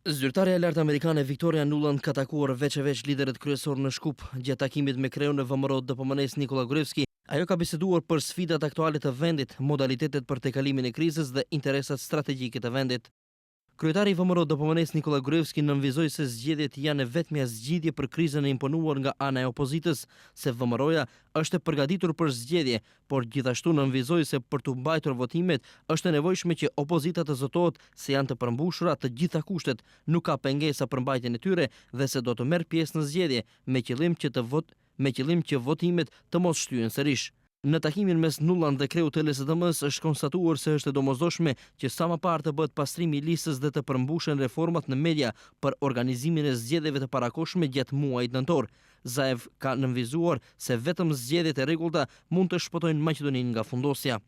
Zyrtarja e lartë amerikane Victoria Nuland ka takuar veç e veç liderët kryesor në Shkup. Gjatë takimit me kreun e VMRO DPM-s Nikola Gruevski, ajo ka biseduar për sfidat aktuale të vendit, modalitetet për tejkalimin e krizës dhe interesat strategjike të vendit. Kryetari i VMRO DPM-s Nikola Gruevski nënvizoi se zgjedhjet janë vetmja zgjidhje për krizën e imponuar nga ana e opozitës, se VMRO-ja është e përgatitur për zgjedhje, por gjithashtu nënvizoi se për të mbajtur votimet është e nevojshme që opozita të zotohet se janë të përmbushura të gjitha kushtet, nuk ka pengesa për mbajtjen e tyre dhe se do të merr pjesë në zgjedhje me qëllim që votimet të mos shtyhen sërish. Në takimin mes Nuland dhe kreut të LSDM-s është konstatuar se është e domosdoshme që sa më parë të bëhet pastrimi i listës dhe të përmbushen reformat në media për organizimin e zgjedhjeve të parakohshme gjatë muajit nëntor. Zaev ka nënvizuar se vetëm zgjedhjet e rregullta mund të shpëtojnë Maqedoninë nga fundosja.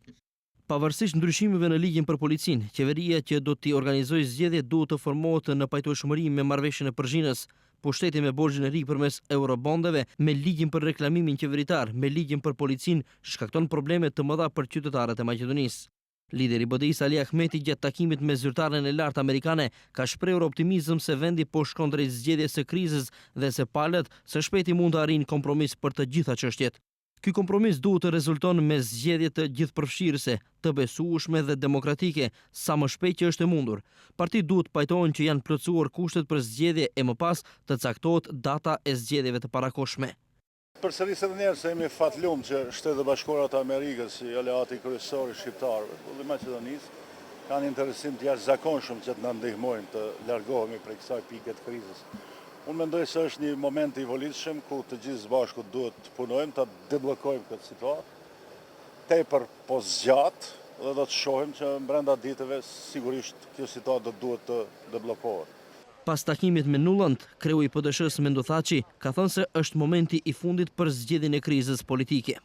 Pavarësisht ndryshimeve në ligjin për policinë, qeveria që do t'i organizojë zgjedhjet duhet të formohet në pajtueshmëri me marrëveshjen e Përzhinës, pushteti me borxhin e ri përmes eurobondeve, me ligjin për reklamimin qeveritar, me ligjin për policinë shkakton probleme të mëdha për qytetarët e Maqedonisë. Lideri BDI-s Ali Ahmeti gjatë takimit me zyrtaren e lartë amerikane ka shprehur optimizëm se vendi po shkon drejt zgjedhjes së krizës dhe se palët së shpejti mund të arrijnë kompromis për të gjitha çështjet. Ky kompromis duhet të rezulton me zgjedhje të gjithëpërfshirëse, të besueshme dhe demokratike, sa më shpejt që është e mundur. Partitë duhet pajtohen që janë plotësuar kushtet për zgjedhje e më pas të caktohet data e zgjedhjeve të parakohshme. Përsërisë edhe njerë se jemi fatlum që Shtetet e Bashkuara të Amerikës, si aleati kryesor i shqiptarëve dhe Maqedonisë, kanë interesim të jashtëzakonshëm që të na ndihmojnë të largohemi prej kësaj pike të krizës. Unë mendoj se është një moment i volitshëm ku të gjithë së bashku duhet të punojmë, të deblokojmë këtë situatë, tepër po zgjat dhe do të shohim që brenda ditëve sigurisht kjo situatë do duhet të deblokohet. Pas takimit me Nuland, kreu i PDSH-s Mendo Thaçi ka thënë se është momenti i fundit për zgjedhjen e krizës politike.